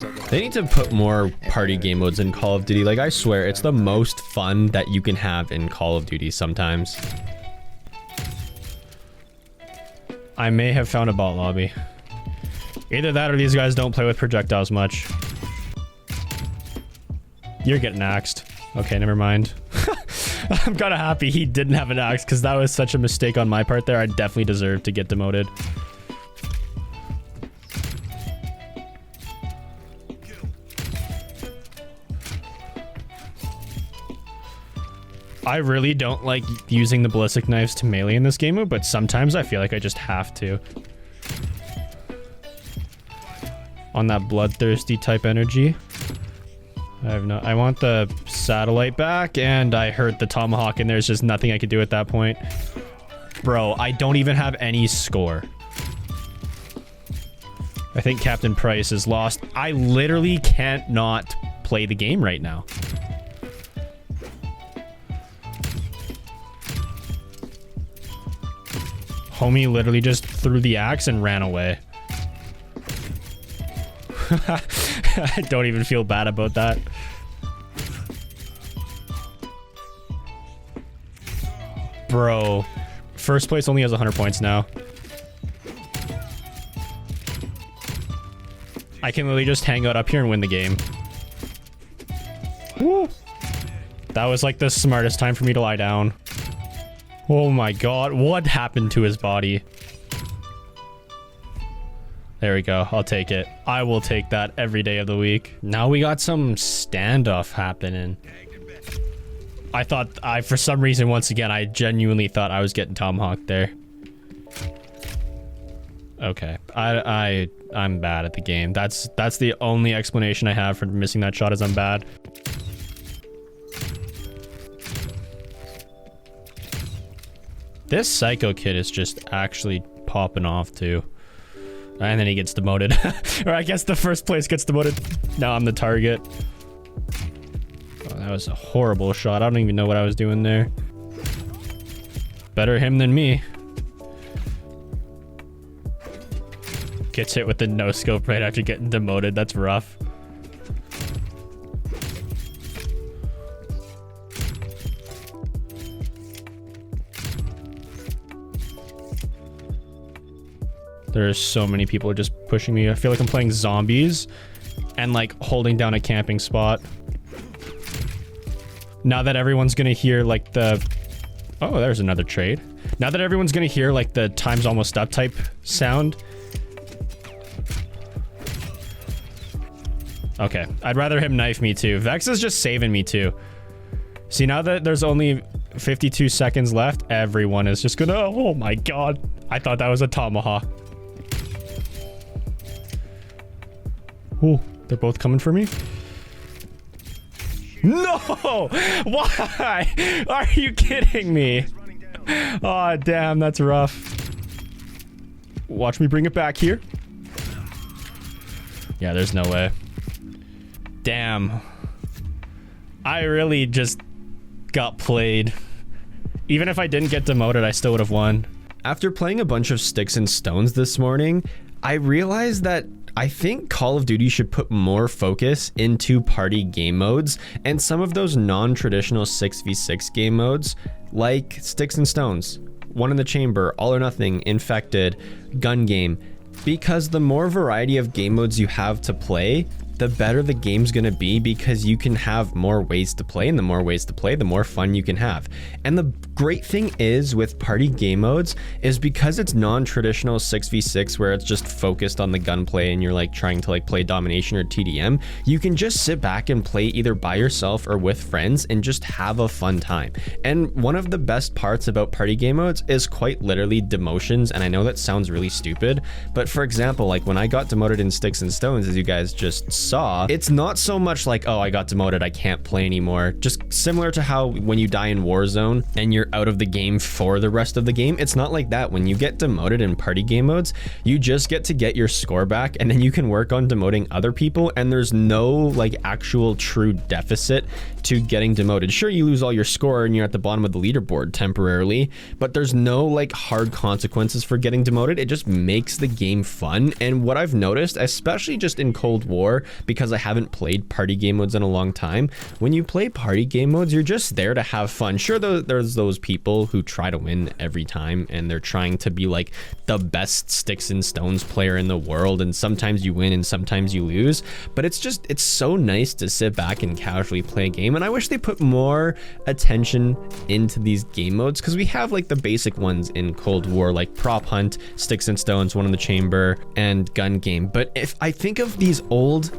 They need to put more party game modes in Call of Duty. Like, I swear, it's the most fun that you can have in Call of Duty sometimes. I may have found a bot lobby. Either that or these guys don't play with projectiles much. You're getting axed. Okay, never mind. I'm kind of happy he didn't have an axe because that was such a mistake on my part there. I definitely deserve to get demoted. I really don't like using the ballistic knives to melee in this game mode, but sometimes I feel like I just have to. On that bloodthirsty type energy. I want the satellite back, and I heard the tomahawk, and there's just nothing I could do at that point. Bro, I don't even have any score. I think Captain Price is lost. I literally can't not play the game right now. Homie literally just threw the axe and ran away. I don't even feel bad about that. Bro, first place only has 100 points now. I can literally just hang out up here and win the game. Woo! That was like the smartest time for me to lie down. Oh my god, what happened to his body? There we go, I'll take it. I will take that every day of the week. Now we got some standoff happening. For some reason, once again, I genuinely thought I was getting tomahawked there. Okay, I'm bad at the game. That's the only explanation I have for missing that shot is I'm bad. This psycho kid is just actually popping off too. And then he gets demoted. Or I guess the first place gets demoted. Now I'm the target. Oh, that was a horrible shot. I don't even know what I was doing there. Better him than me. Gets hit with the no scope right after getting demoted. That's rough. There's so many people just pushing me. I feel like I'm playing zombies and like holding down a camping spot. Now that everyone's gonna hear like the... Oh, there's another trade. Now that everyone's gonna hear like the time's almost up type sound. Okay, I'd rather him knife me too. Vex is just saving me too. See, now that there's only 52 seconds left, everyone is just gonna... Oh my god. I thought that was a tomahawk. Oh, they're both coming for me? No! Why? Are you kidding me? Oh, damn, that's rough. Watch me bring it back here. Yeah, there's no way. Damn. I really just got played. Even if I didn't get demoted, I still would have won. After playing a bunch of Sticks and Stones this morning, I realized that I think Call of Duty should put more focus into party game modes and some of those non-traditional 6v6 game modes like Sticks and Stones, One in the Chamber, All or Nothing, Infected, Gun Game, because the more variety of game modes you have to play, the better the game's gonna be because you can have more ways to play, and the more ways to play, the more fun you can have. And the great thing is with party game modes is because it's non-traditional 6v6 where it's just focused on the gunplay and you're like trying to like play domination or TDM, you can just sit back and play either by yourself or with friends and just have a fun time. And one of the best parts about party game modes is quite literally demotions, and I know that sounds really stupid, but for example, like when I got demoted in Sticks and Stones, as you guys just saw, it's not so much like, oh, I got demoted, I can't play anymore. Just similar to how when you die in Warzone and you're out of the game for the rest of the game, it's not like that. When you get demoted in party game modes, you just get to get your score back, and then you can work on demoting other people, and there's no like actual true deficit to getting demoted. Sure, you lose all your score and you're at the bottom of the leaderboard temporarily, but there's no like hard consequences for getting demoted. It just makes the game fun. And what I've noticed, especially just in Cold War, because I haven't played party game modes in a long time. When you play party game modes, you're just there to have fun. Sure, there's those people who try to win every time and they're trying to be like the best sticks and stones player in the world, and sometimes you win and sometimes you lose, but it's so nice to sit back and casually play a game. And I wish they put more attention into these game modes, because we have like the basic ones in Cold War, like prop hunt, sticks and stones, one in the chamber, and gun game. But if I think of these old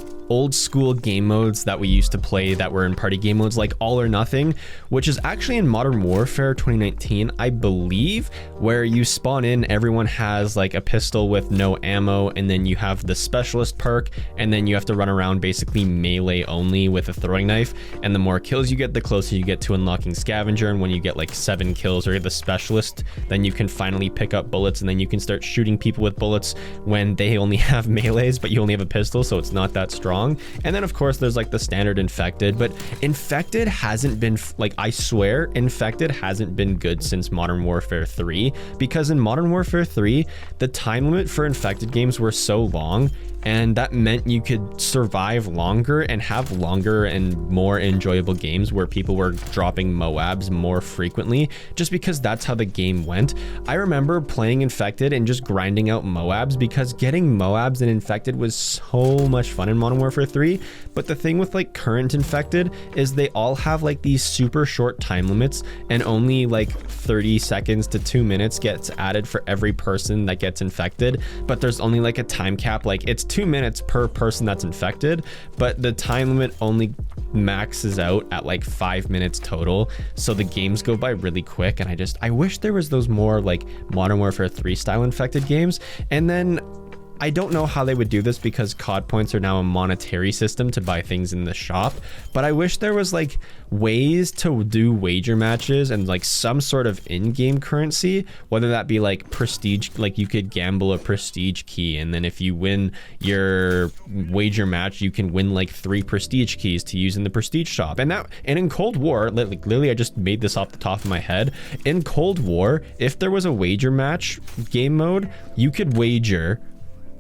school game modes that we used to play that were in party game modes, like All or Nothing, which is actually in Modern Warfare 2019, I believe, where you spawn in, everyone has like a pistol with no ammo, and then you have the specialist perk, and then you have to run around basically melee only with a throwing knife, and the more kills you get, the closer you get to unlocking scavenger. And when you get like 7 kills or the specialist, then you can finally pick up bullets, and then you can start shooting people with bullets when they only have melees, but you only have a pistol, so it's not that strong. And then of course there's like the standard Infected, but Infected hasn't been like, I swear Infected hasn't been good since Modern Warfare 3, because in Modern Warfare 3 the time limit for Infected games were so long, and that meant you could survive longer and have longer and more enjoyable games where people were dropping Moabs more frequently, just because that's how the game went. I remember playing Infected and just grinding out Moabs, because getting Moabs in Infected was so much fun in Modern Warfare 3. But the thing with like current Infected is they all have like these super short time limits, and only like 30 seconds to 2 minutes gets added for every person that gets infected. But there's only like a time cap, like it's 2 minutes per person that's infected, but the time limit only maxes out at like 5 minutes total, so the games go by really quick. And I wish there was those more like Modern Warfare 3 style Infected games. And then I don't know how they would do this, because COD points are now a monetary system to buy things in the shop, but I wish there was like ways to do wager matches and like some sort of in-game currency, whether that be like prestige, like you could gamble a prestige key, and then if you win your wager match, you can win like 3 prestige keys to use in the prestige shop. And in Cold War, like literally I just made this off the top of my head, in Cold War, if there was a wager match game mode, you could wager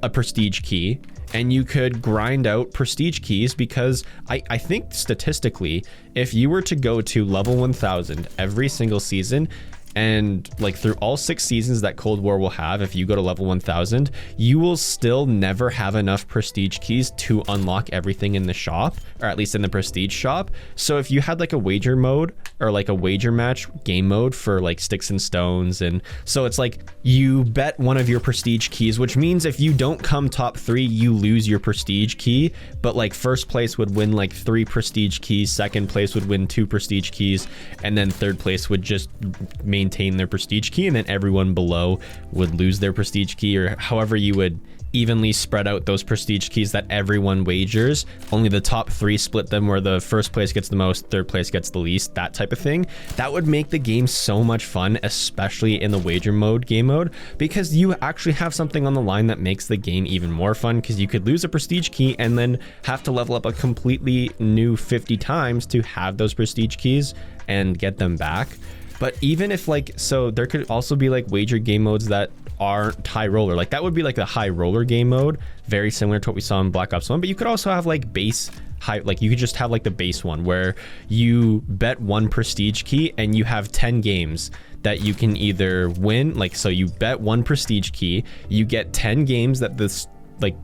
a prestige key and you could grind out prestige keys, because I think statistically, if you were to go to level 1000 every single season, and like through all 6 seasons that Cold War will have, if you go to level 1000, you will still never have enough prestige keys to unlock everything in the shop, or at least in the prestige shop. So if you had like a wager mode or like a wager match game mode for like sticks and stones, and so it's like you bet one of your prestige keys, which means if you don't come top 3, you lose your prestige key, but like first place would win like 3 prestige keys, second place would win 2 prestige keys, and then third place would just maintain their prestige key, and then everyone below would lose their prestige key, or however you would evenly spread out those prestige keys that everyone wagers. Only the top 3 split them, where the first place gets the most, third place gets the least, that type of thing. That would make the game so much fun, especially in the wager mode game mode, because you actually have something on the line that makes the game even more fun, because you could lose a prestige key and then have to level up a completely new 50 times to have those prestige keys and get them back. But even if like, so there could also be like wager game modes that aren't high roller, like that would be like the high roller game mode, very similar to what we saw in Black Ops 1. But you could also have like base high, like you could just have like the base one where you bet 1 prestige key and you have 10 games that you can either win, like so you bet 1 prestige key, you get 10 games that this like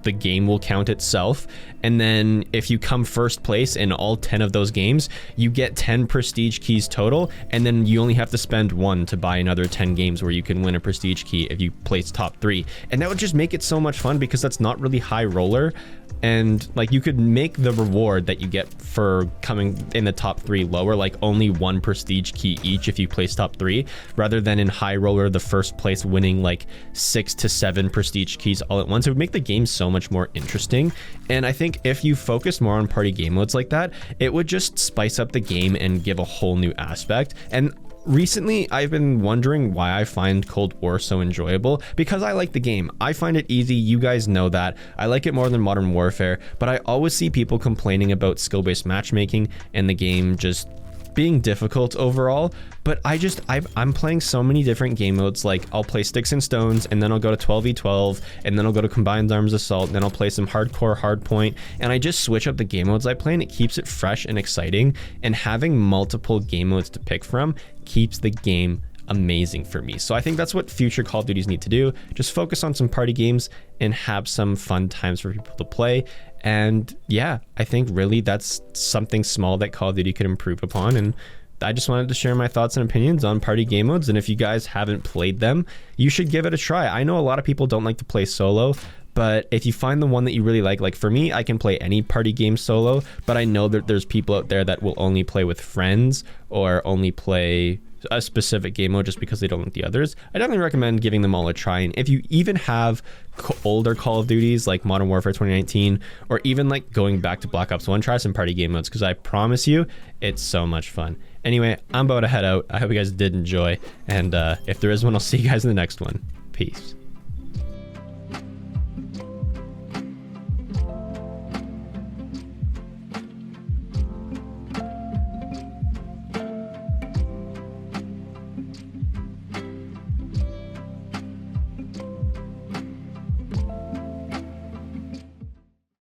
the game will count itself, and then if you come first place in all 10 of those games, you get 10 prestige keys total, and then you only have to spend 1 to buy another 10 games where you can win a prestige key if you place top 3. And that would just make it so much fun, because that's not really high roller, and like you could make the reward that you get for coming in the top 3 lower, like only 1 prestige key each if you place top 3, rather than in high roller the first place winning like 6 to 7 prestige keys all at once. It would make the game so much more interesting. And I think if you focus more on party game modes like that, it would just spice up the game and give a whole new aspect. And recently, I've been wondering why I find Cold War so enjoyable, because I like the game. I find it easy. You guys know that. I like it more than Modern Warfare, but I always see people complaining about skill-based matchmaking and the game just being difficult overall, but I'm playing so many different game modes. Like I'll play Sticks and Stones, and then I'll go to 12v12, and then I'll go to Combined Arms Assault, and then I'll play some hardcore hardpoint, and I just switch up the game modes I play, and it keeps it fresh and exciting. And having multiple game modes to pick from keeps the game amazing for me. So I think that's what future Call of Duties need to do. Just focus on some party games and have some fun times for people to play. And yeah, I think really that's something small that Call of Duty could improve upon. And I just wanted to share my thoughts and opinions on party game modes. And if you guys haven't played them, you should give it a try. I know a lot of people don't like to play solo, but if you find the one that you really like for me, I can play any party game solo, but I know that there's people out there that will only play with friends or only play a specific game mode just because they don't like the others. I definitely recommend giving them all a try. And if you even have older Call of Duties like Modern Warfare 2019, or even like going back to Black Ops 1, try some party game modes, because I promise you it's so much fun. Anyway, I'm about to head out. I hope you guys did enjoy, and if there is one, I'll see you guys in the next one. Peace.